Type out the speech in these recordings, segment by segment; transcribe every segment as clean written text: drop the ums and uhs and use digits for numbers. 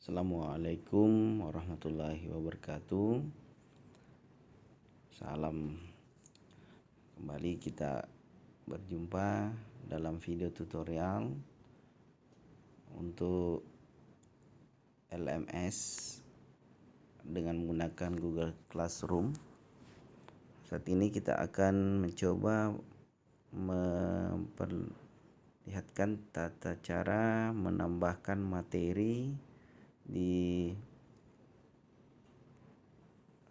Assalamualaikum warahmatullahi wabarakatuh. Salam. Kembali kita berjumpa dalam video tutorial untuk LMS dengan menggunakan Google Classroom. Saat ini kita akan mencoba memperlihatkan tata cara menambahkan materi di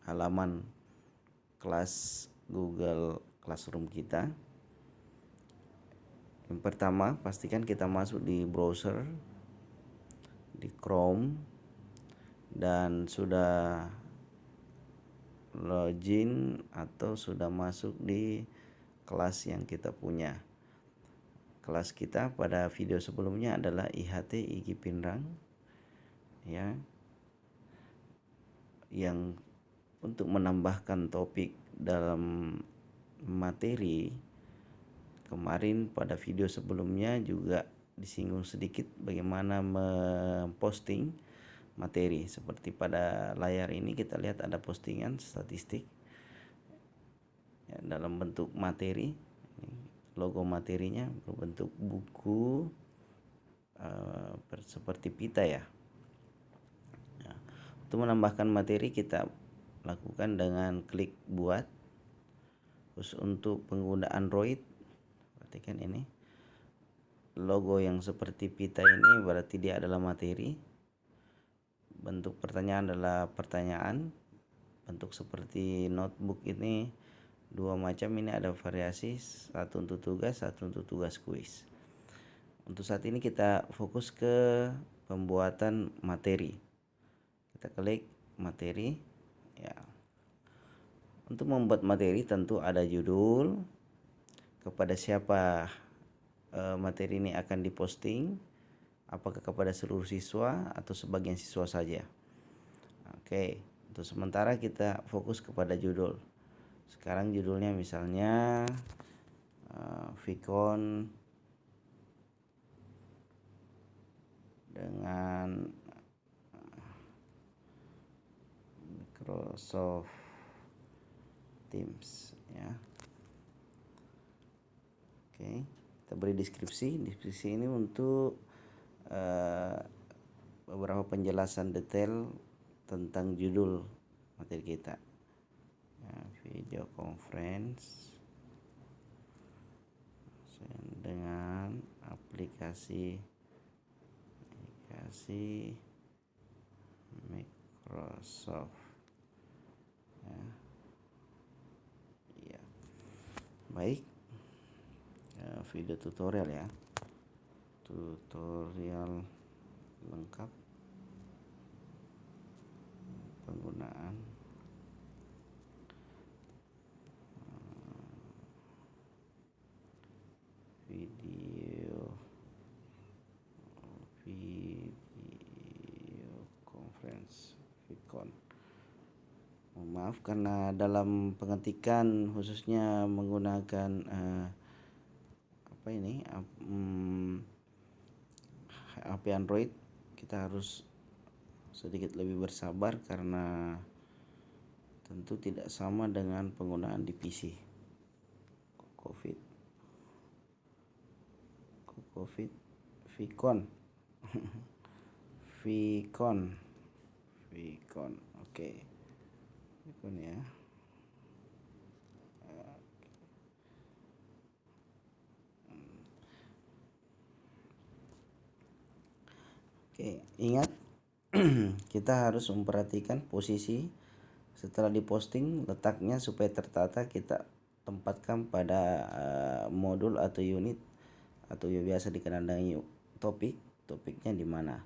halaman kelas Google Classroom kita. Yang pertama, pastikan kita masuk di browser, di Chrome, dan sudah login atau sudah masuk di kelas yang kita punya. Kelas kita pada video sebelumnya adalah IHT IGI Pinrang, ya, yang untuk menambahkan topik dalam materi. Kemarin pada video sebelumnya juga disinggung sedikit bagaimana memposting materi. Seperti pada layar ini kita lihat ada postingan statistik ya, dalam bentuk materi. Logo materinya berbentuk buku seperti pita ya. Untuk menambahkan materi kita lakukan dengan klik buat. Terus untuk pengguna Android, perhatikan ini logo yang seperti pita ini berarti dia adalah materi. Bentuk pertanyaan adalah pertanyaan. Bentuk seperti notebook ini dua macam, ini ada variasi, satu untuk tugas, satu untuk tugas kuis. Untuk saat ini kita fokus ke pembuatan materi. Kita klik materi ya. Untuk membuat materi tentu ada judul, kepada siapa materi ini akan diposting, apakah kepada seluruh siswa atau sebagian siswa saja. Oke, untuk sementara kita fokus kepada judul. Sekarang judulnya misalnya Vicon dengan Microsoft Teams ya. Oke, kita beri deskripsi. Deskripsi ini untuk beberapa penjelasan detail tentang judul materi kita ya, video conference dengan aplikasi Microsoft ya. Ya. Baik, video tutorial ya, tutorial lengkap penggunaan video conference Vicon. Maaf karena dalam pengetikan khususnya menggunakan HP Android, kita harus sedikit lebih bersabar karena tentu tidak sama dengan penggunaan di PC. Vicon oke. Vicon ya. Oke, ingat kita harus memperhatikan posisi setelah diposting, letaknya supaya tertata. Kita tempatkan pada modul atau unit atau yang biasa dikenal dengan topiknya di mana.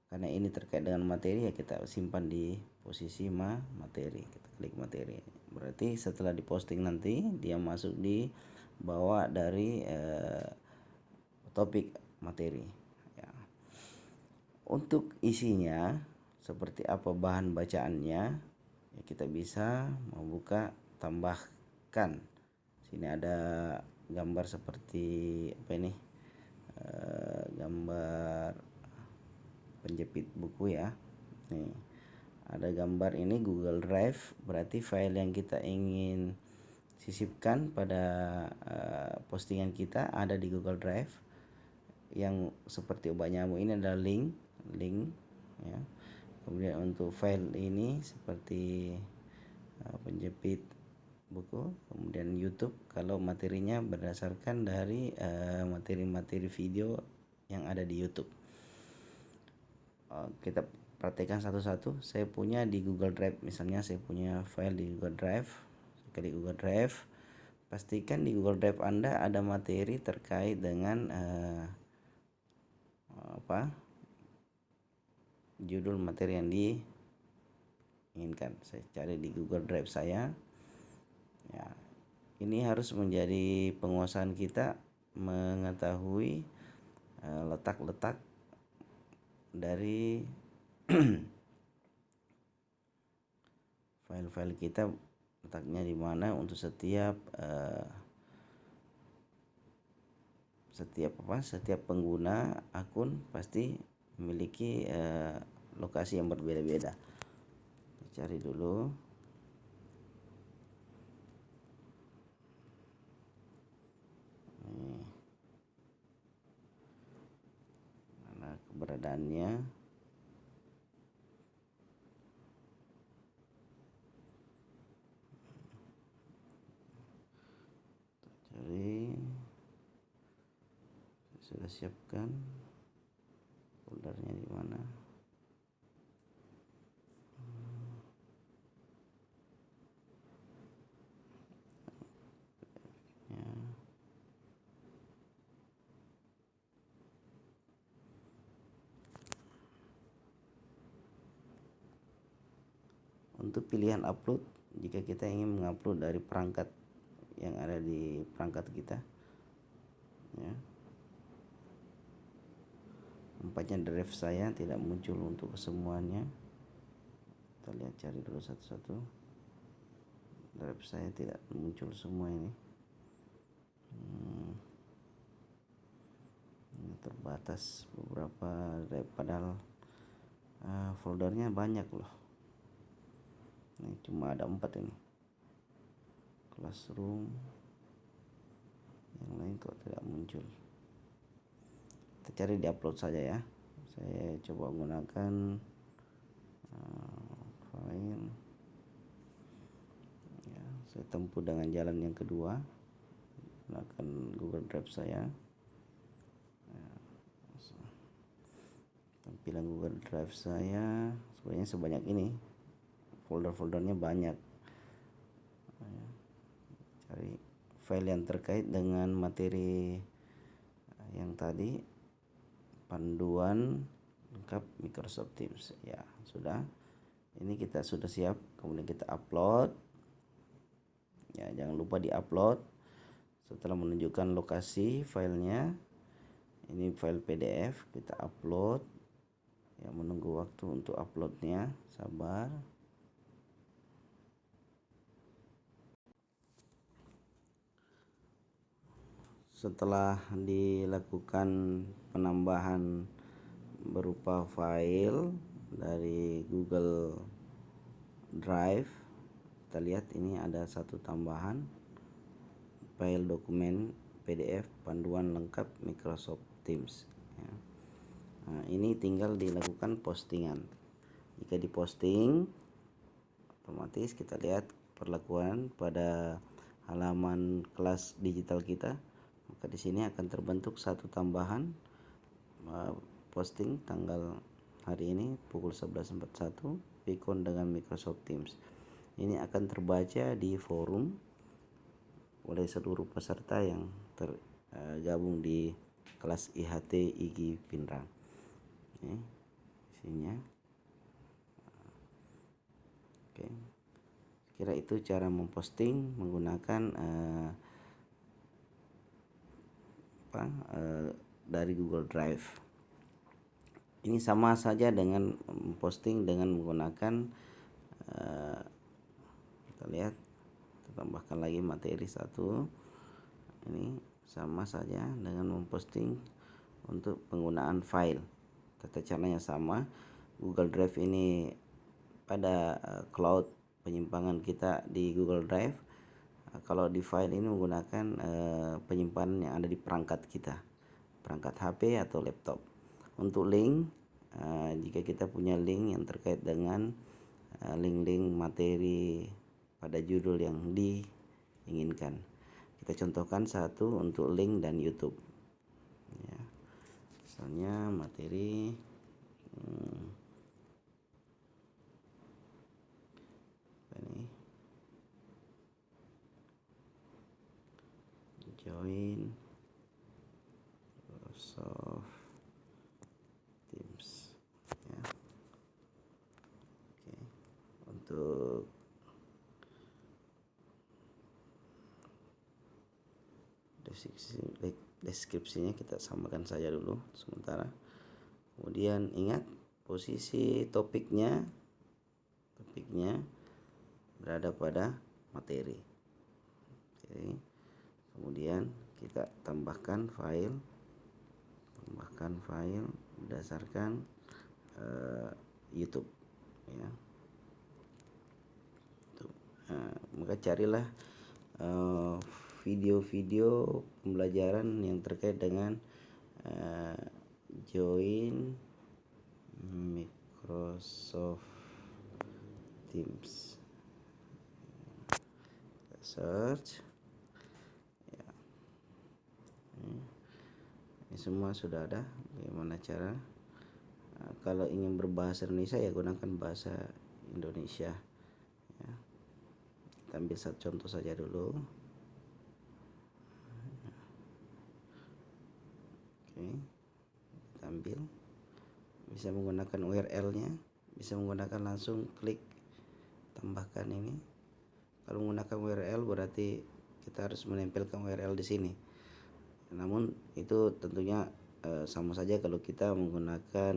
Karena ini terkait dengan materi ya, kita simpan di posisi materi. Kita klik materi. Berarti setelah diposting nanti dia masuk di bawah dari topik materi ya. Untuk isinya seperti apa bahan bacaannya ya, kita bisa membuka tambahkan. Sini ada gambar seperti apa ini, gambar penjepit buku ya. Nih, ada gambar ini Google Drive, berarti file yang kita ingin sisipkan pada postingan kita ada di Google Drive. Yang seperti obat nyamuk ini adalah link ya. Kemudian untuk file ini seperti penjepit buku, kemudian YouTube kalau materinya berdasarkan dari materi-materi video yang ada di YouTube. Kita praktekkan satu-satu. Saya punya di Google Drive, misalnya saya punya file di Google Drive. Klik Google Drive, pastikan di Google Drive Anda ada materi terkait dengan judul materi yang diinginkan. Saya cari di Google Drive saya ya. Ini harus menjadi penguasaan kita, mengetahui letak-letak dari file-file kita, letaknya di mana untuk setiap pengguna akun pasti memiliki lokasi yang berbeda-beda. Cari dulu. Mana keberadaannya? Cari. Sudah siapkan foldernya di mana? Untuk pilihan upload, jika kita ingin mengupload dari perangkat yang ada di perangkat kita ya. Nampaknya drive saya tidak muncul untuk kesemuanya. Kita lihat, cari dulu satu-satu. Drive saya tidak muncul semua ini. Ini terbatas beberapa drive, padahal foldernya banyak loh. Ini cuma ada 4 ini. Classroom, yang lain kok tidak muncul. Kita cari di upload saja ya. Saya coba menggunakan file ya. Saya tempuh dengan jalan yang kedua, gunakan Google Drive saya. Tampilan Google Drive saya sebenarnya sebanyak ini, folder-foldernya banyak. Cari file yang terkait dengan materi yang tadi, panduan lengkap Microsoft Teams ya. Sudah, ini kita sudah siap. Kemudian kita upload ya, jangan lupa di upload. Setelah menunjukkan lokasi filenya, ini file PDF, kita upload ya. Menunggu waktu untuk uploadnya, sabar. Setelah dilakukan penambahan berupa file dari Google Drive, kita lihat ini ada satu tambahan, file dokumen PDF panduan lengkap Microsoft Teams ya. Nah, ini tinggal dilakukan postingan. Jika diposting, otomatis kita lihat perlakuan pada halaman kelas digital kita. Maka di sini akan terbentuk satu tambahan posting tanggal hari ini pukul 11.41, Vicon dengan Microsoft Teams. Ini akan terbaca di forum oleh seluruh peserta yang tergabung di kelas IHT IGI Pinrang. Ini isinya. Oke. Kira itu cara memposting menggunakan dari Google Drive. Ini sama saja dengan posting dengan menggunakan kita lihat, kita tambahkan lagi materi satu. Ini sama saja dengan memposting untuk penggunaan file tata caranya sama. Google Drive ini pada cloud penyimpanan kita di Google Drive. Kalau di file ini menggunakan penyimpanan yang ada di perangkat kita, perangkat HP atau laptop. Untuk link, jika kita punya link yang terkait dengan link-link materi pada judul yang diinginkan, kita contohkan satu untuk link dan YouTube ya. Misalnya materi ini join Microsoft Teams ya. Oke. Untuk deskripsinya kita samakan saja dulu sementara. Kemudian ingat posisi topiknya berada pada materi. Oke. Kemudian kita tambahkan file berdasarkan YouTube ya. Maka carilah video-video pembelajaran yang terkait dengan join Microsoft Teams. Search ya. Ini semua sudah ada. Bagaimana cara? Kalau ingin berbahasa Indonesia ya gunakan bahasa Indonesia ya. Kita ambil satu contoh saja dulu. Oke, kita ambil, bisa menggunakan URL-nya, bisa menggunakan langsung klik tambahkan ini. Kalau menggunakan URL berarti kita harus menempelkan URL di sini. Namun itu tentunya sama saja kalau kita menggunakan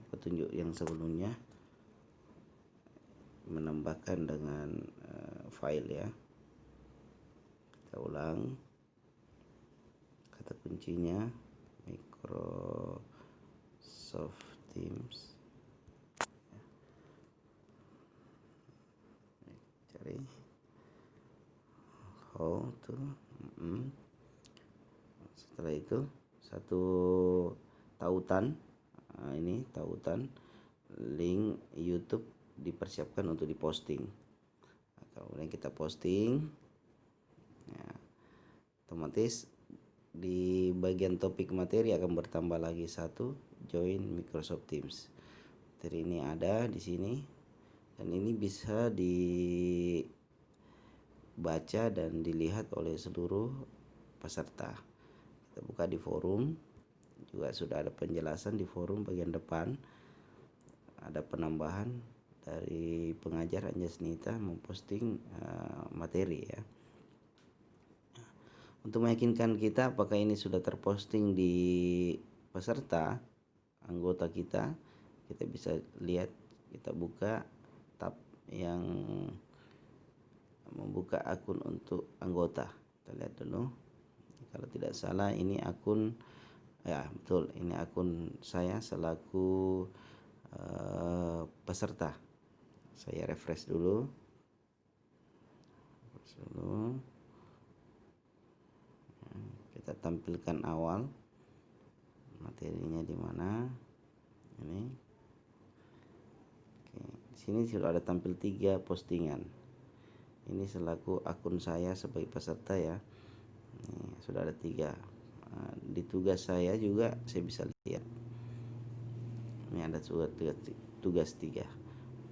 petunjuk yang sebelumnya, menambahkan dengan file ya. Kita ulang kata kuncinya Microsoft Teams. Cari how to setelah itu satu tautan, ini tautan link YouTube dipersiapkan untuk diposting. Kemudian kita posting ya, otomatis di bagian topik materi akan bertambah lagi satu, join Microsoft Teams. Materi ini ada di sini dan ini bisa dibaca dan dilihat oleh seluruh peserta. Kita buka di forum, juga sudah ada penjelasan di forum bagian depan. Ada penambahan dari pengajar Anjasnita memposting materi ya. Untuk meyakinkan kita apakah ini sudah terposting di peserta anggota kita, kita bisa lihat, kita buka tab yang membuka akun untuk anggota. Kita lihat dulu. Kalau tidak salah ini akun, ya betul, ini akun saya selaku peserta. Saya refresh dulu. Kita tampilkan awal materinya di mana ini. Oke, di sini sudah ada tampil 3 postingan. Ini selaku akun saya sebagai peserta ya. Ini sudah ada 3. Di tugas saya juga saya bisa lihat. Ini ada tugas 3.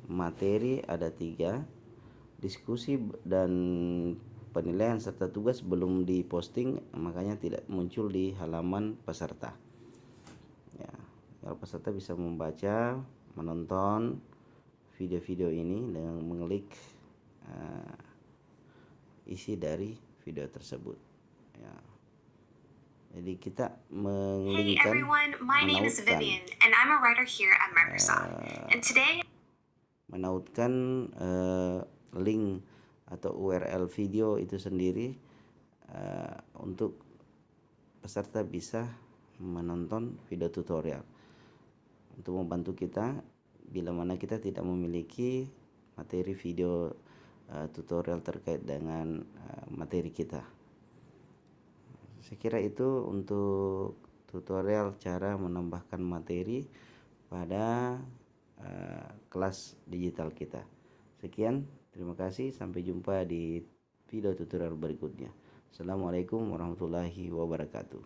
Materi ada 3. Diskusi dan penilaian serta tugas belum diposting, makanya tidak muncul di halaman peserta ya. Kalau peserta bisa membaca, menonton video-video ini dengan mengklik isi dari video tersebut ya. Jadi kita menglinkkan, menautkan link atau URL video itu sendiri untuk peserta bisa menonton video tutorial. untuk membantu kita bila mana kita tidak memiliki materi video tutorial terkait dengan materi kita. Saya kira itu untuk tutorial cara menambahkan materi pada kelas digital kita. Sekian, terima kasih, sampai jumpa di video tutorial berikutnya. Assalamualaikum warahmatullahi wabarakatuh.